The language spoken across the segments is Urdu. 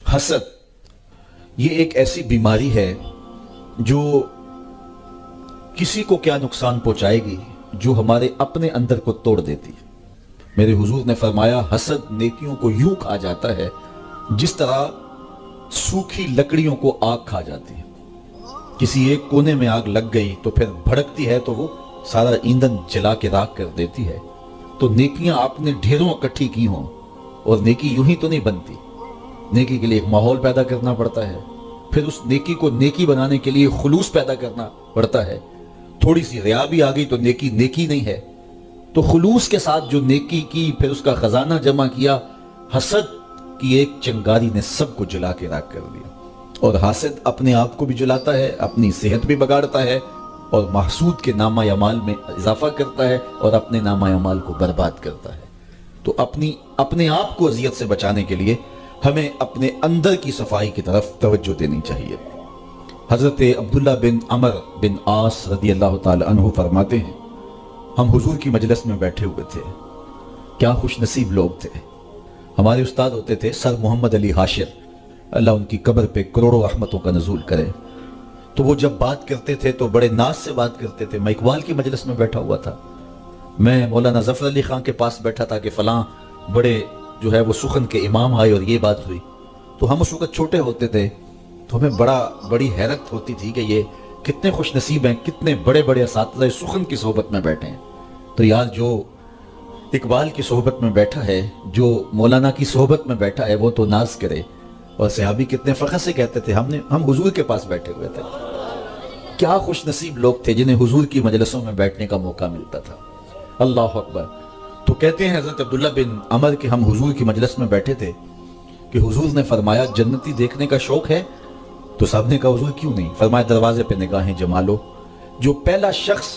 حسد یہ ایک ایسی بیماری ہے جو کسی کو کیا نقصان پہنچائے گی، جو ہمارے اپنے اندر کو توڑ دیتی ہے۔ میرے حضور نے فرمایا حسد نیکیوں کو یوں کھا جاتا ہے جس طرح سوکھی لکڑیوں کو آگ کھا جاتی ہے۔ کسی ایک کونے میں آگ لگ گئی تو پھر بھڑکتی ہے تو وہ سارا ایندھن جلا کے راکھ کر دیتی ہے۔ تو نیکیاں آپ نے ڈھیروں اکٹھی کی ہوں، اور نیکی یوں ہی تو نہیں بنتی، نیکی کے لیے ایک ماحول پیدا کرنا پڑتا ہے، پھر اس نیکی کو نیکی بنانے کے لیے خلوص پیدا کرنا پڑتا ہے۔ تھوڑی سی ریا بھی آ گئی تو نیکی نیکی نہیں ہے۔ تو خلوص کے ساتھ جو نیکی کی، پھر اس کا خزانہ جمع کیا، حسد کی ایک چنگاری نے سب کو جلا کے راکھ کر دیا۔ اور حاسد اپنے آپ کو بھی جلاتا ہے، اپنی صحت بھی بگاڑتا ہے، اور محسود کے نامہ اعمال میں اضافہ کرتا ہے اور اپنے نامہ اعمال کو برباد کرتا ہے۔ تو اپنے آپ کو اذیت سے بچانے کے لیے ہمیں اپنے اندر کی صفائی کی طرف توجہ دینی چاہیے۔ حضرت عبداللہ بن عمر بن عاص رضی اللہ تعالی عنہ فرماتے ہیں، ہم حضور کی مجلس میں بیٹھے ہوئے تھے، کیا خوش نصیب لوگ تھے۔ ہمارے استاد ہوتے تھے سر محمد علی حاشر، اللہ ان کی قبر پہ کروڑوں رحمتوں کا نزول کرے۔ تو وہ جب بات کرتے تھے تو بڑے ناز سے بات کرتے تھے۔ میں اقبال کی مجلس میں بیٹھا ہوا تھا، میں مولانا ظفر علی خان کے پاس بیٹھا تھا کہ فلاں بڑے جو ہے وہ سخن کے امام آئے اور یہ بات ہوئی۔ تو ہم اس وقت چھوٹے ہوتے تھے تو ہمیں بڑی حیرت ہوتی تھی کہ یہ کتنے خوش نصیب ہیں، کتنے بڑے بڑے اساتذہ سخن کی صحبت میں بیٹھے ہیں۔ تو یار جو اقبال کی صحبت میں بیٹھا ہے، جو مولانا کی صحبت میں بیٹھا ہے، وہ تو ناز کرے۔ اور صحابی کتنے فخر سے کہتے تھے ہم حضور کے پاس بیٹھے ہوئے تھے۔ کیا خوش نصیب لوگ تھے جنہیں حضور کی مجلسوں میں بیٹھنے کا موقع ملتا تھا۔ اللہ اکبر۔ تو کہتے ہیں حضرت عبداللہ بن عمر کہ ہم حضور کی مجلس میں بیٹھے تھے کہ حضور نے فرمایا جنتی دیکھنے کا شوق ہے؟ تو سب نے کہا حضور کیوں نہیں؟ فرمایا دروازے پہ نگاہیں جما لو، جو پہلا شخص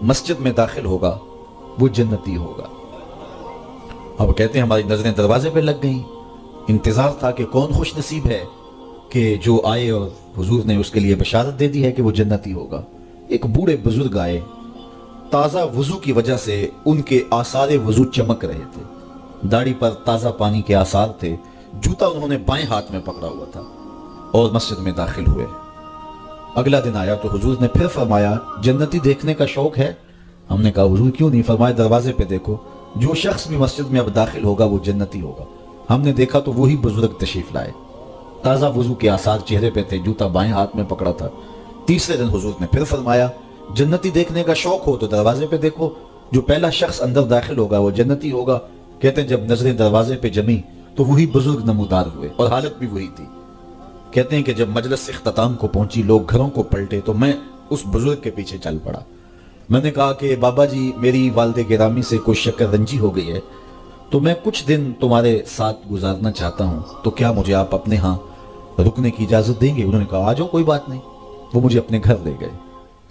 مسجد میں داخل ہوگا وہ جنتی ہوگا۔ اب کہتے ہیں ہماری نظریں دروازے پہ لگ گئیں، انتظار تھا کہ کون خوش نصیب ہے کہ جو آئے، اور حضور نے اس کے لیے بشارت دے دی ہے کہ وہ جنتی ہوگا۔ ایک بوڑھے بزرگ آئے، تازہ وضو کی وجہ سے ان کے آثار وضو چمک رہے تھے، داڑھی پر تازہ پانی کے آثار تھے، جوتا انہوں نے بائیں ہاتھ میں پکڑا ہوا تھا، اور مسجد میں داخل ہوئے۔ اگلا دن آیا تو حضور نے پھر فرمایا جنتی دیکھنے کا شوق ہے؟ ہم نے کہا حضور کیوں نہیں؟ فرمایا دروازے پہ دیکھو، جو شخص بھی مسجد میں اب داخل ہوگا وہ جنتی ہوگا۔ ہم نے دیکھا تو وہی بزرگ تشریف لائے، تازہ وضو کے آثار چہرے پہ تھے، جوتا بائیں ہاتھ میں پکڑا تھا۔ تیسرے دن حضور نے پھر فرمایا جنتی دیکھنے کا شوق ہو تو دروازے پہ دیکھو، جو پہلا شخص اندر داخل ہوگا وہ جنتی ہوگا۔ کہتے ہیں جب نظریں دروازے پہ جمی تو وہی بزرگ نمودار ہوئے، اور حالت بھی وہی تھی۔ کہتے ہیں کہ جب مجلس اختتام کو پہنچی، لوگ گھروں کو پلٹے، تو میں اس بزرگ کے پیچھے چل پڑا۔ میں نے کہا کہ بابا جی میری والد گرامی سے کوئی شکر رنجی ہو گئی ہے، تو میں کچھ دن تمہارے ساتھ گزارنا چاہتا ہوں، تو کیا مجھے آپ اپنے ہاں رکنے کی اجازت دیں گے؟ انہوں نے کہا آ جاؤ، کوئی بات نہیں۔ وہ مجھے اپنے گھر لے گئے۔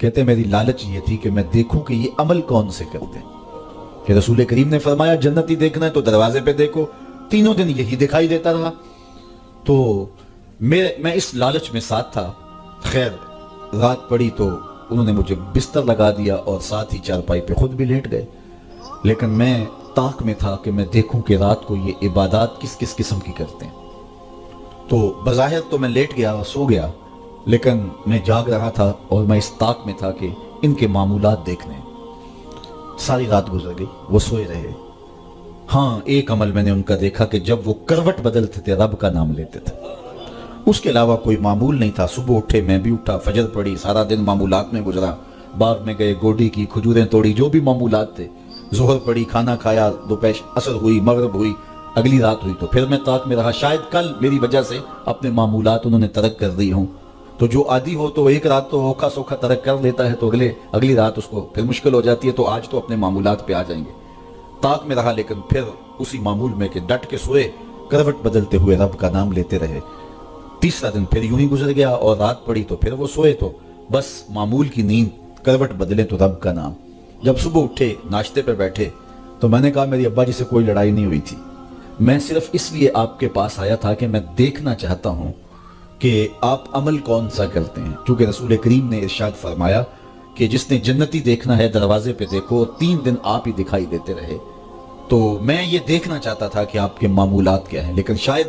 کہتے ہیں میری لالچ یہ تھی کہ میں دیکھوں کہ یہ عمل کون سے کرتے ہیں، کہ رسول کریم نے فرمایا جنتی دیکھنا ہے تو دروازے پہ دیکھو۔ تینوں دن یہی دکھائی دیتا رہا، تو میں اس لالچ میں ساتھ تھا۔ خیر رات پڑی تو انہوں نے مجھے بستر لگا دیا اور ساتھ ہی چارپائی پہ خود بھی لیٹ گئے، لیکن میں طاق میں تھا کہ میں دیکھوں کہ رات کو یہ عبادات کس کس قسم کی کرتے ہیں۔ تو بظاہر تو میں لیٹ گیا اور سو گیا، لیکن میں جاگ رہا تھا اور میں اس طاق میں تھا کہ ان کے معمولات دیکھنے۔ ساری رات گزر گئی، وہ سوئے رہے۔ ہاں ایک عمل میں نے ان کا دیکھا کہ جب وہ کروٹ بدلتے تھے رب کا نام لیتے تھے، اس کے علاوہ کوئی معمول نہیں تھا۔ صبح اٹھے، میں بھی اٹھا، فجر پڑی، سارا دن معمولات میں گزرا، باغ میں گئے، گوڈی کی، کھجوریں توڑی، جو بھی معمولات تھے، ظہر پڑی، کھانا کھایا، دوپہر عصر ہوئی، مغرب ہوئی، اگلی رات ہوئی، تو پھر میں طاق میں رہا۔ شاید کل میری وجہ سے اپنے معمولات انہوں نے ترک کر دی ہوں، تو جو عادی ہو تو ایک رات تو اوکھا سوکھا ترک کر لیتا ہے، تو اگلی رات اس کو پھر مشکل ہو جاتی ہے، تو آج تو اپنے معمولات پہ آ جائیں گے۔ طاق میں رہا، لیکن پھر اسی معمول میں کہ ڈٹ کے سوئے، کروٹ بدلتے ہوئے رب کا نام لیتے رہے۔ تیسرا دن پھر یوں ہی گزر گیا، اور رات پڑی تو پھر وہ سوئے، تو بس معمول کی نیند، کروٹ بدلے تو رب کا نام۔ جب صبح اٹھے، ناشتے پہ بیٹھے، تو میں نے کہا میری ابا جی سے کوئی لڑائی نہیں ہوئی تھی، میں صرف اس لیے آپ کے پاس آیا تھا کہ میں دیکھنا چاہتا ہوں کہ آپ عمل کون سا کرتے ہیں، کیونکہ رسول کریم نے ارشاد فرمایا کہ جس نے جنتی دیکھنا ہے دروازے پہ دیکھو، 3 دن آپ ہی دکھائی دیتے رہے۔ تو میں یہ دیکھنا چاہتا تھا کہ آپ کے معمولات کیا ہیں، لیکن شاید